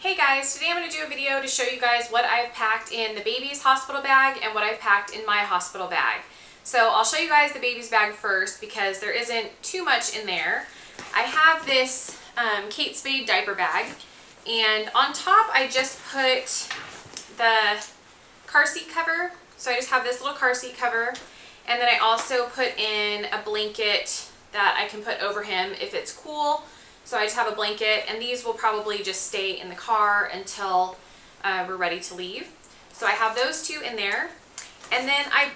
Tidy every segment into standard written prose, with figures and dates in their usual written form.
Hey guys, today I'm going to do a video to show you guys what I've packed in the baby's hospital bag and what I've packed in my hospital bag. So I'll show you guys the baby's bag first because there isn't too much in there. I have this Kate Spade diaper bag, and on top I just put the car seat cover. So I just have this little car seat cover, and then I also put in a blanket that I can put over him if it's cool. So I just have a blanket, and these will probably just stay in the car until we're ready to leave. So I have those two in there. And then I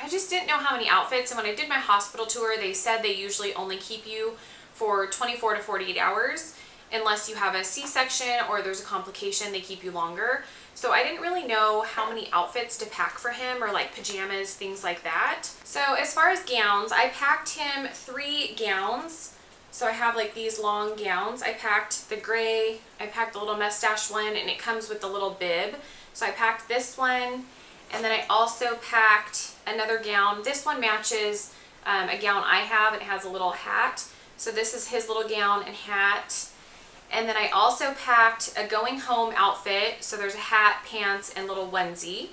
just didn't know how many outfits, and when I did my hospital tour, they said they usually only keep you for 24 to 48 hours. Unless you have a C-section or there's a complication, they keep you longer. So I didn't really know how many outfits to pack for him, or like pajamas, things like that. So as far as gowns, I packed him 3 gowns. So I have like these long gowns. I packed the gray, I packed the little mustache one, and it comes with the little bib. So I packed this one, and then I also packed another gown. This one matches a gown I have. It has a little hat. So this is his little gown and hat. And then I also packed a going home outfit. So there's a hat, pants, and little onesie.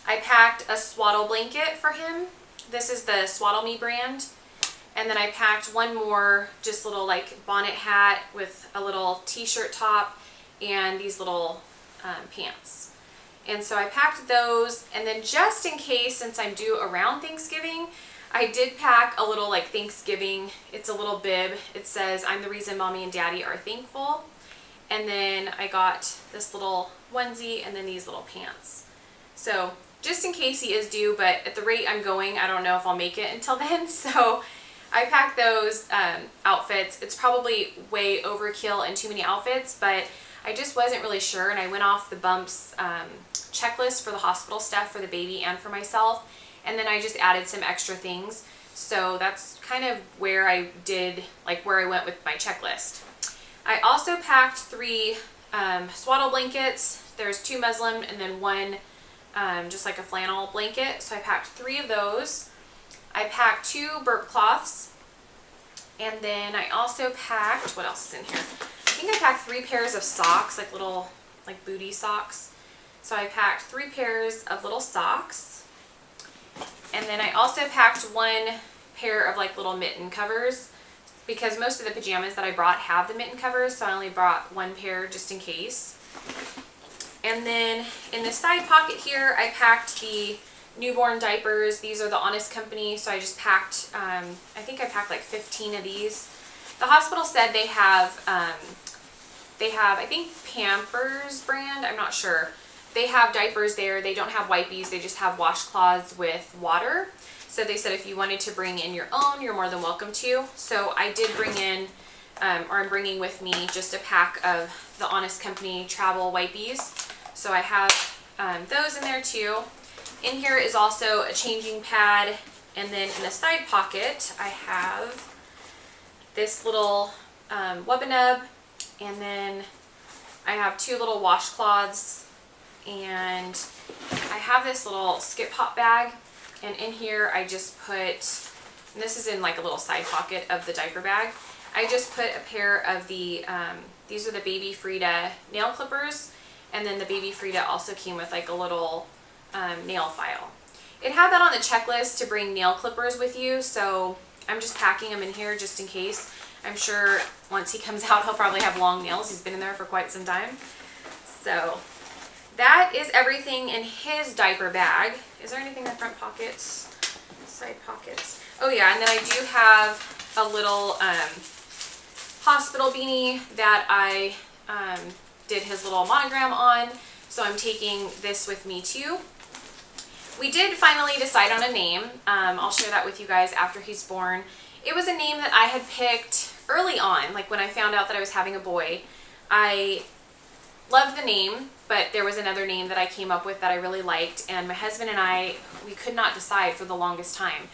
I packed a swaddle blanket for him. This is the Swaddle Me brand. And then I packed one more just little like bonnet hat with a little t-shirt top and these little pants. And so I packed those, and then just in case, since I'm due around Thanksgiving, I did pack a little like Thanksgiving, it's a little bib. It says, "I'm the reason mommy and daddy are thankful." And then I got this little onesie and then these little pants. So just in case he is due, but at the rate I'm going, I don't know if I'll make it until then. So I packed those outfits. It's probably way overkill and too many outfits, but I just wasn't really sure, and I went off the Bumps checklist for the hospital stuff for the baby and for myself, and then I just added some extra things. So that's kind of where I did, like where I went with my checklist. I also packed 3 swaddle blankets. There's 2 muslin and then 1 just like a flannel blanket. So I packed 3 of those. I packed 2 burp cloths, and then I also packed, what else is in here? I think I packed 3 pairs of socks, like little like booty socks. So I packed 3 pairs of little socks, and then I also packed 1 pair of like little mitten covers, because most of the pajamas that I brought have the mitten covers, so I only brought 1 pair just in case. And then in the side pocket here, I packed the newborn diapers. These are the Honest Company, so I just packed, I think I packed like 15 of these. The hospital said they have, I think Pampers brand, I'm not sure. They have diapers there. They don't have wipies. They just have washcloths with water. So they said if you wanted to bring in your own, you're more than welcome to. So I did bring in, or I'm bringing with me just a pack of the Honest Company travel wipies. So I have those in there too. In here is also a changing pad, and then in the side pocket I have this little Wubbanub, and then I have 2 little washcloths, and I have this little Skip Hop bag, and in here I just put, and this is in like a little side pocket of the diaper bag, I just put a pair of the, these are the Baby Frida nail clippers, and then the Baby Frida also came with like a little nail file. It had that on the checklist to bring nail clippers with you, so I'm just packing them in here just in case. I'm sure once he comes out he'll probably have long nails. He's been in there for quite some time. So that is everything in his diaper bag. Is there anything in the front pockets? Side pockets? Oh yeah, and then I do have a little hospital beanie that I did his little monogram on, so I'm taking this with me too. We did finally decide on a name. I'll share that with you guys after he's born. It was a name that I had picked early on, like when I found out that I was having a boy. I loved the name, but there was another name that I came up with that I really liked, and my husband and I, we could not decide for the longest time.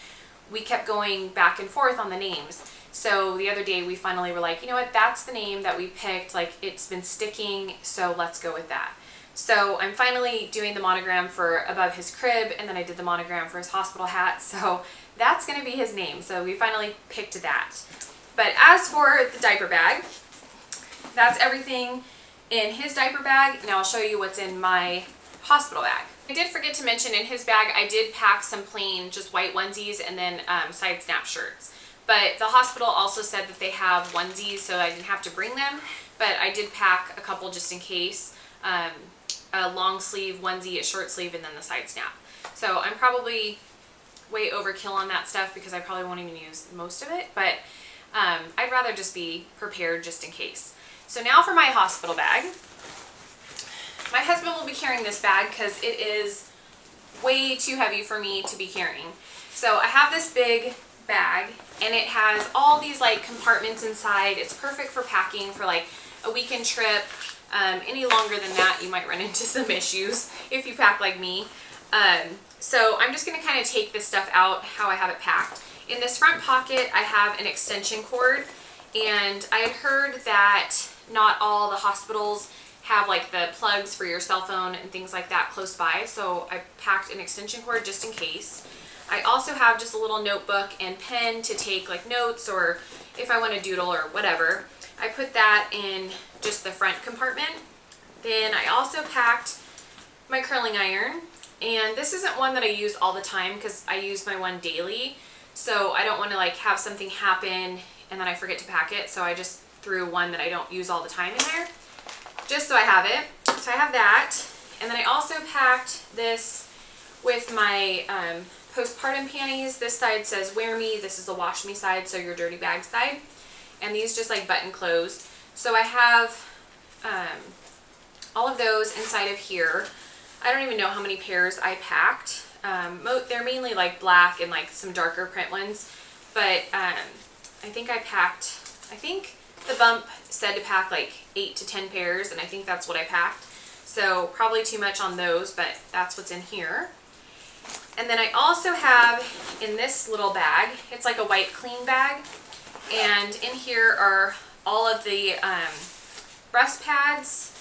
We kept going back and forth on the names. So the other day we finally were like, you know what, that's the name that we picked, like it's been sticking, so let's go with that. So I'm finally doing the monogram for above his crib, and then I did the monogram for his hospital hat, so that's going to be his name. So we finally picked that. But as for the diaper bag, that's everything in his diaper bag. Now I'll show you what's in my hospital bag. I did forget to mention in his bag I did pack some plain just white onesies and then side snap shirts. But the hospital also said that they have onesies, so I didn't have to bring them. But I did pack a couple just in case. A long sleeve onesie, a short sleeve, and then the side snap. So I'm probably way overkill on that stuff because I probably won't even use most of it. But I'd rather just be prepared just in case. So now for my hospital bag. My husband will be carrying this bag because it is way too heavy for me to be carrying. So I have this big bag and it has all these like compartments inside. It's perfect for packing for like a weekend trip. Any longer than that you might run into some issues if you pack like me. So I'm just going to kind of take this stuff out how I have it packed. In this front pocket I have an extension cord, and I had heard that not all the hospitals have like the plugs for your cell phone and things like that close by, so I packed an extension cord just in case. I also have just a little notebook and pen to take like notes, or if I want to doodle or whatever. I put that in just the front compartment. Then I also packed my curling iron, and this isn't one that I use all the time because I use my one daily, so I don't want to like have something happen and then I forget to pack it, so I just threw one that I don't use all the time in there just so I have it. So I have that, and then I also packed this with my postpartum panties. This side says wear me, this is the wash me side, so your dirty bag side, and these just like button closed. So I have all of those inside of here. I don't even know how many pairs I packed. They're mainly like black and like some darker print ones, but I think the bump said to pack like 8 to 10 pairs, and I think that's what I packed. So probably too much on those, but that's what's in here. And then I also have in this little bag, it's like a white clean bag, and in here are all of the breast pads.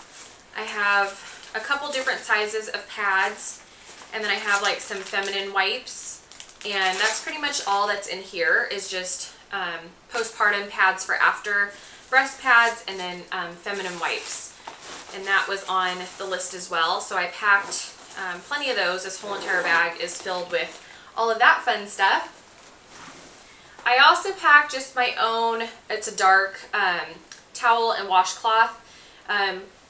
I have a couple different sizes of pads, and then I have like some feminine wipes, and that's pretty much all that's in here is just postpartum pads for after, breast pads, and then feminine wipes. And that was on the list as well, so I packed plenty of those. This whole entire bag is filled with all of that fun stuff. I also packed just my own, it's a dark towel and washcloth.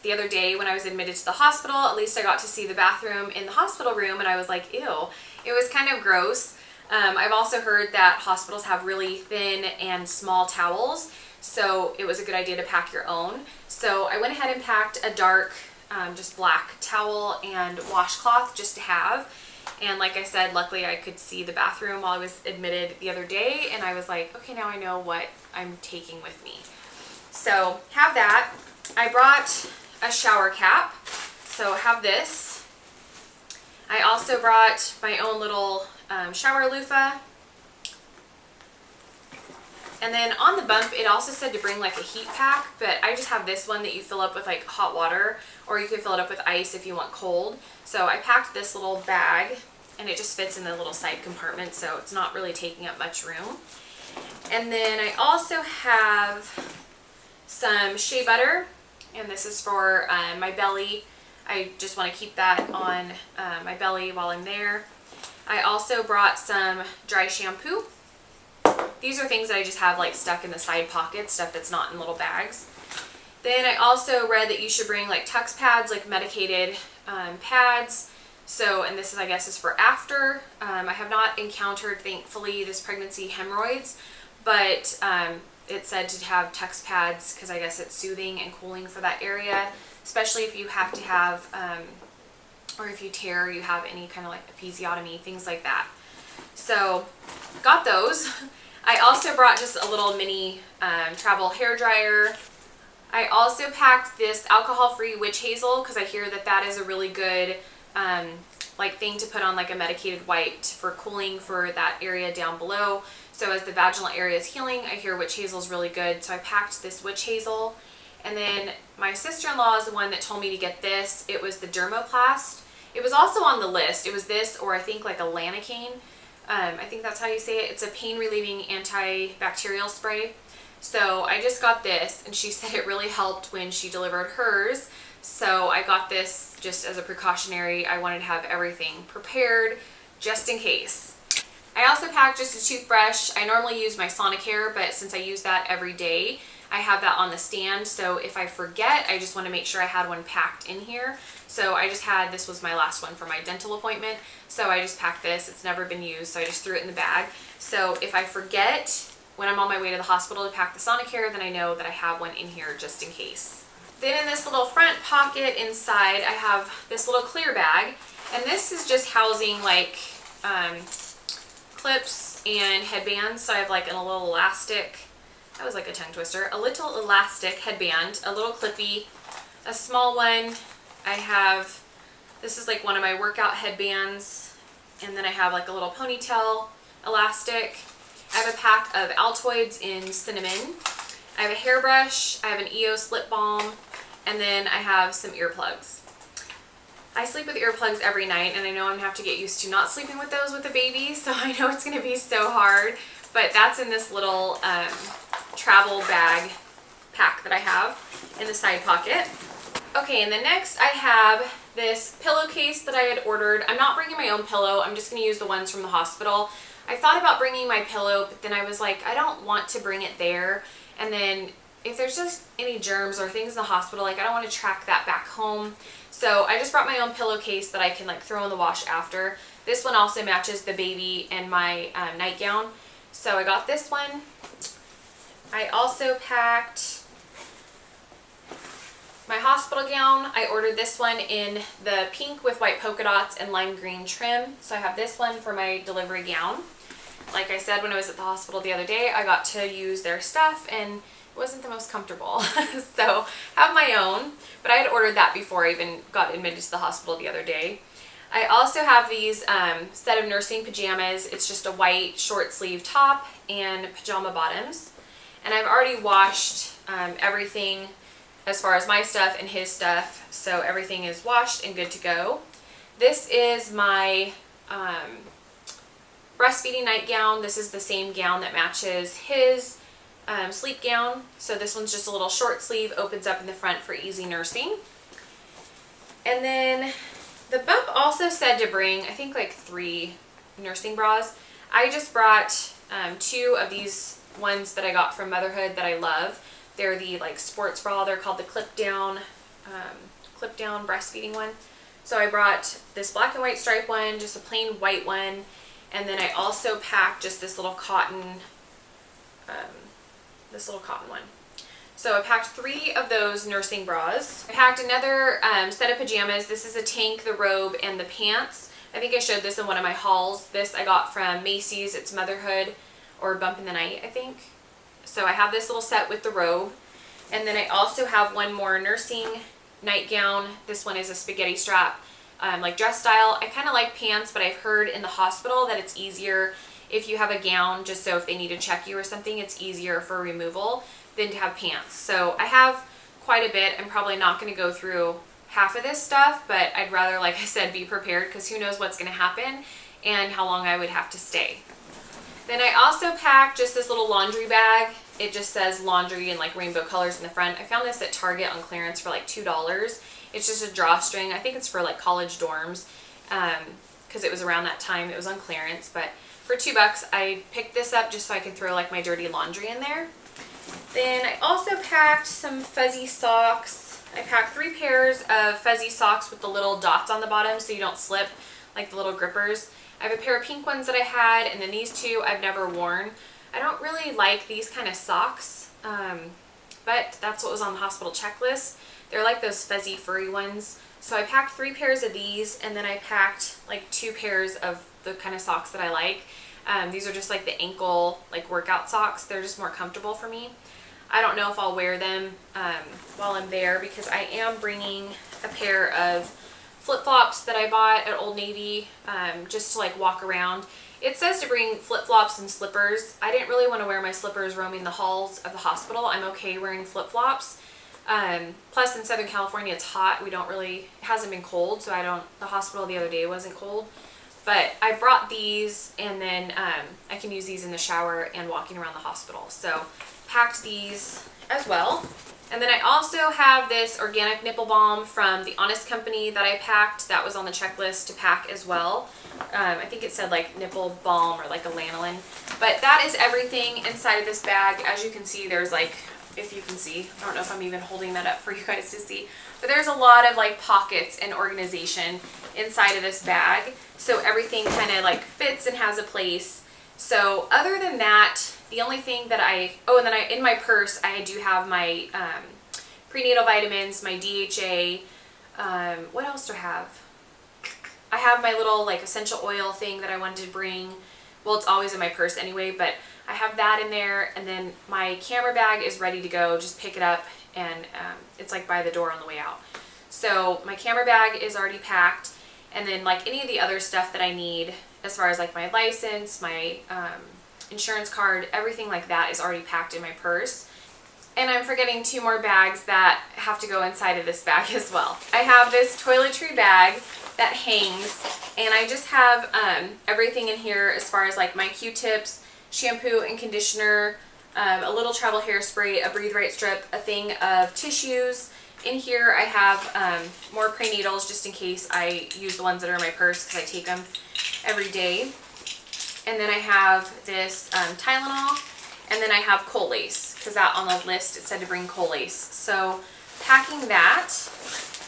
The other day when I was admitted to the hospital, at least I got to see the bathroom in the hospital room, and I was like, ew. It was kind of gross. I've also heard that hospitals have really thin and small towels, so it was a good idea to pack your own. So I went ahead and packed a dark, just black towel and washcloth just to have. And like I said, luckily I could see the bathroom while I was admitted the other day, and I was like, okay, now I know what I'm taking with me. So have that. I brought a shower cap, so I have this. I also brought my own little shower loofah. And then on the bump, it also said to bring like a heat pack, but I just have this one that you fill up with like hot water, or you could fill it up with ice if you want cold. So I packed this little bag, and it just fits in the little side compartment, so it's not really taking up much room. And then I also have some Shea Butter, and this is for my belly. I just want to keep that on my belly while I'm there. I also brought some dry shampoo. These are things that I just have like stuck in the side pockets, stuff that's not in little bags. Then I also read that you should bring like Tux pads, like medicated pads. So, and this is, I guess, is for after. I have not encountered, thankfully, this pregnancy hemorrhoids, but it said to have Tux pads because I guess it's soothing and cooling for that area, especially if you have to have, or if you tear, you have any kind of like episiotomy, things like that. So, got those. I also brought just a little mini travel hair dryer. I also packed this alcohol-free witch hazel because I hear that that is a really good like thing to put on like a medicated wipe for cooling for that area down below. So as the vaginal area is healing, I hear witch hazel is really good. So I packed this witch hazel. And then my sister-in-law is the one that told me to get this. It was the Dermoplast. It was also on the list. It was this, or I think like a Lanacane. I think that's how you say it. It's a pain-relieving antibacterial spray. So I just got this, and she said it really helped when she delivered hers. So I got this just as a precautionary. I wanted to have everything prepared just in case. I also packed just a toothbrush. I normally use my Sonicare, but since I use that every day, I have that on the stand. So if I forget, I just want to make sure I had one packed in here. So I just had, this was my last one for my dental appointment. So I just packed this. It's never been used, so I just threw it in the bag. So if I forget when I'm on my way to the hospital to pack the Sonicare, then I know that I have one in here just in case. Then in this little front pocket inside, I have this little clear bag. And this is just housing like clips and headbands. So I have like a little elastic, that was like a tongue twister, a little elastic headband, a little clippy, a small one. I have, this is like one of my workout headbands, and then I have like a little ponytail elastic. I have a pack of Altoids in cinnamon. I have a hairbrush, I have an EOS lip balm, and then I have some earplugs. I sleep with earplugs every night, and I know I'm gonna have to get used to not sleeping with those with a baby, so I know it's gonna be so hard, but that's in this little travel bag pack that I have in the side pocket. Okay, and then next I have this pillowcase that I had ordered. I'm not bringing my own pillow, I'm just gonna use the ones from the hospital. I thought about bringing my pillow, but then I was like, I don't want to bring it there, and then if there's just any germs or things in the hospital, like I don't want to track that back home. So I just brought my own pillowcase that I can like throw in the wash after. This one also matches the baby and my nightgown. So I got this one. I also packed my hospital gown. I ordered this one in the pink with white polka dots and lime green trim. So I have this one for my delivery gown. Like I said, when I was at the hospital the other day, I got to use their stuff and it wasn't the most comfortable. So I have my own, but I had ordered that before I even got admitted to the hospital the other day. I also have these set of nursing pajamas. It's just a white short sleeve top and pajama bottoms. And I've already washed everything as far as my stuff and his stuff. So everything is washed and good to go. This is my breastfeeding nightgown. This is the same gown that matches his sleep gown. So this one's just a little short sleeve, opens up in the front for easy nursing. And then the bump also said to bring, I think like 3 nursing bras. I just brought 2 of these ones that I got from Motherhood that I love. They're the like sports bra. They're called the clip down breastfeeding one. So I brought this black and white stripe one, just a plain white one, and then I also packed just this little cotton one. So I packed 3 of those nursing bras. I packed another set of pajamas. This is a tank, the robe, and the pants. I think I showed this in one of my hauls. This I got from Macy's. It's Motherhood or Bump in the Night, I think. So I have this little set with the robe. And then I also have one more nursing nightgown. This one is a spaghetti strap, like dress style. I kind of like pants, but I've heard in the hospital that it's easier if you have a gown, just so if they need to check you or something, it's easier for removal than to have pants. So I have quite a bit. I'm probably not going to go through half of this stuff, but I'd rather, like I said, be prepared because who knows what's going to happen and how long I would have to stay. Then I also packed just this little laundry bag. It just says laundry in like rainbow colors in the front. I found this at Target on clearance for like $2. It's just a drawstring. I think it's for like college dorms because it was around that time. It was on clearance, but for $2 I picked this up just so I could throw like my dirty laundry in there. Then I also packed some fuzzy socks. I packed 3 pairs of fuzzy socks with the little dots on the bottom so you don't slip, like the little grippers. I have a pair of pink ones that I had, and then these 2 I've never worn. I don't really like these kind of socks, but that's what was on the hospital checklist. They're like those fuzzy furry ones. So I packed 3 pairs of these, and then I packed like 2 pairs of the kind of socks that I like. These are just like the ankle like workout socks. They're just more comfortable for me. I don't know if I'll wear them while I'm there because I am bringing a pair of flip-flops that I bought at Old Navy just to like walk around. It says to bring flip-flops and slippers. I didn't really want to wear my slippers roaming the halls of the hospital. I'm okay wearing flip-flops. Plus in Southern California it's hot. It hasn't been cold, so the hospital the other day wasn't cold. But I brought these, and then I can use these in the shower and walking around the hospital. So packed these as well. And then I also have this organic nipple balm from the Honest Company that I packed. That was on the checklist to pack as well. I think it said like nipple balm or like a lanolin. But that is everything inside of this bag. As you can see, there's like, if you can see, I don't know if I'm even holding that up for you guys to see, but there's a lot of like pockets and organization inside of this bag. So everything kind of like fits and has a place. So other than that, the only thing that and then in my purse, I do have my prenatal vitamins, my DHA, what else do I have? I have my little like essential oil thing that I wanted to bring. Well, it's always in my purse anyway, but I have that in there. And then my camera bag is ready to go. Just pick it up and it's like by the door on the way out. So my camera bag is already packed. And then like any of the other stuff that I need as far as like my license, my insurance card, everything like that is already packed in my purse. And I'm forgetting 2 more bags that have to go inside of this bag as well. I have this toiletry bag that hangs, and I just have everything in here as far as like my Q-tips, shampoo and conditioner, a little travel hairspray, a breathe right strip, a thing of tissues. In here I have more prenatals just in case I use the ones that are in my purse because I take them every day. And then I have this Tylenol, and then I have Colace because that on the list it said to bring Colace. So packing that.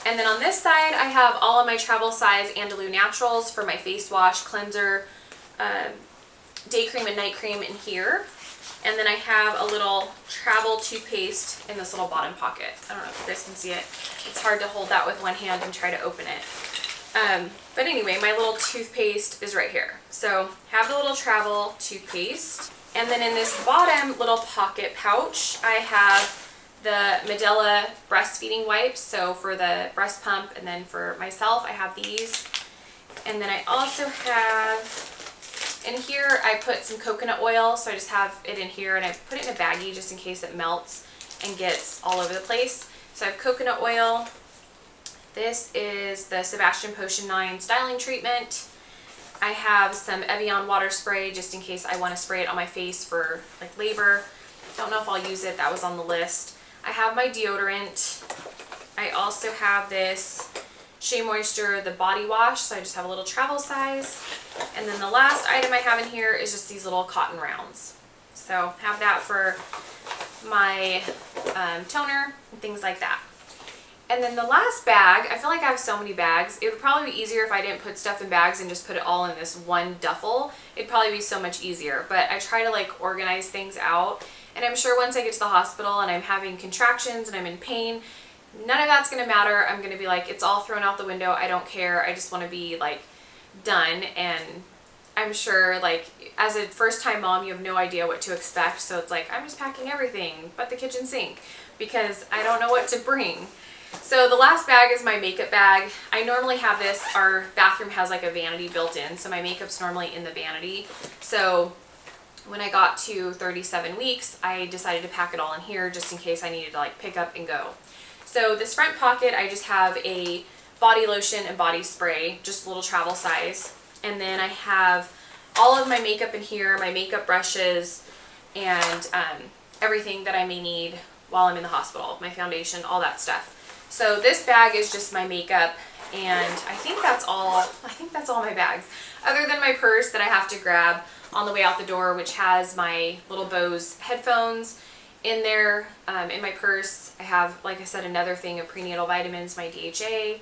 And then on this side I have all of my travel size Andalou Naturals for my face wash, cleanser, day cream and night cream in here. And then I have a little travel toothpaste in this little bottom pocket. I don't know if you guys can see it. It's hard to hold that with one hand and try to open it. But anyway, my little toothpaste is right here. So have the little travel toothpaste. And then in this bottom little pocket pouch, I have the Madela breastfeeding wipes. So for the breast pump, and then for myself, I have these. And then I also have, in here, I put some coconut oil. So I just have it in here, and I put it in a baggie just in case it melts and gets all over the place. So I have coconut oil. This is the Sebastian Potion 9 styling treatment. I have some Evian water spray just in case I want to spray it on my face for like labor. Don't know if I'll use it. That was on the list. I have my deodorant. I also have this Shea Moisture, the body wash. So I just have a little travel size. And then the last item I have in here is just these little cotton rounds. So have that for my toner and things like that. And then the last bag, I feel like I have so many bags. It would probably be easier if I didn't put stuff in bags and just put it all in this one duffel. It'd probably be so much easier. But I try to like organize things out. And I'm sure once I get to the hospital and I'm having contractions and I'm in pain, none of that's going to matter. I'm going to be like, it's all thrown out the window. I don't care. I just want to be like done. And I'm sure like as a first time mom, you have no idea what to expect. So it's like, I'm just packing everything but the kitchen sink because I don't know what to bring. So the last bag is my makeup bag. I normally have this, our bathroom has like a vanity built in, so my makeup's normally in the vanity. So when I got to 37 weeks, I decided to pack it all in here just in case I needed to like pick up and go. So this front pocket, I just have a body lotion and body spray, just a little travel size. And then I have all of my makeup in here, my makeup brushes, and everything that I may need while I'm in the hospital, my foundation, all that stuff. So this bag is just my makeup, and I think that's all my bags, other than my purse that I have to grab on the way out the door, which has my little Bose headphones in there. In my purse, I have, like I said, another thing of prenatal vitamins, my DHA.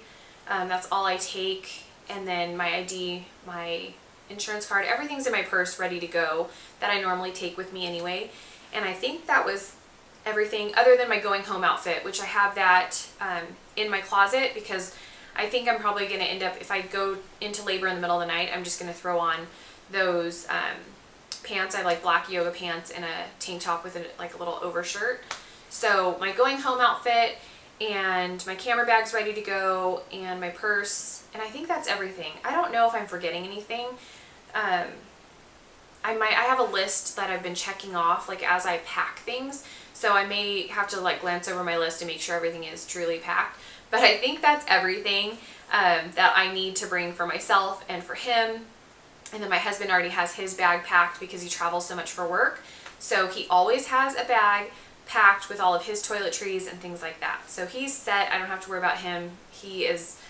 That's all I take, and then my ID, my insurance card, everything's in my purse ready to go that I normally take with me anyway. And I think that was everything other than my going home outfit, which I have that in my closet because I think I'm probably going to end up, if I go into labor in the middle of the night, I'm just going to throw on those pants. I have like black yoga pants and a tank top with like a little overshirt. So my going home outfit and my camera bag's ready to go and my purse, and I think that's everything. I don't know if I'm forgetting anything. I have a list that I've been checking off like as I pack things. So I may have to like glance over my list and make sure everything is truly packed. But I think that's everything that I need to bring for myself and for him. And then my husband already has his bag packed because he travels so much for work So he always has a bag packed with all of his toiletries and things like that. So he's set. I don't have to worry about him. He is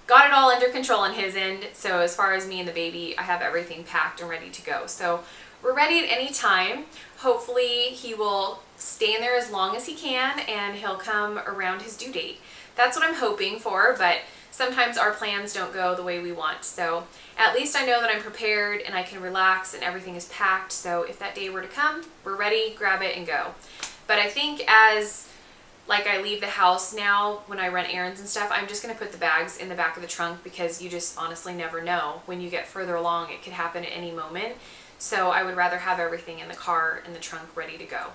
got it all under control on his end. So as far as me and the baby, I have everything packed and ready to go. So we're ready at any time. Hopefully he will stay in there as long as he can and he'll come around his due date. That's what I'm hoping for, but sometimes our plans don't go the way we want. So at least I know that I'm prepared and I can relax and everything is packed. So if that day were to come, we're ready, grab it and go. But I think as like I leave the house now, when I run errands and stuff, I'm just going to put the bags in the back of the trunk because you just honestly never know. When you get further along, it could happen at any moment. So I would rather have everything in the car, in the trunk, ready to go.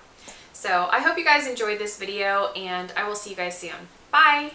So I hope you guys enjoyed this video and I will see you guys soon. Bye!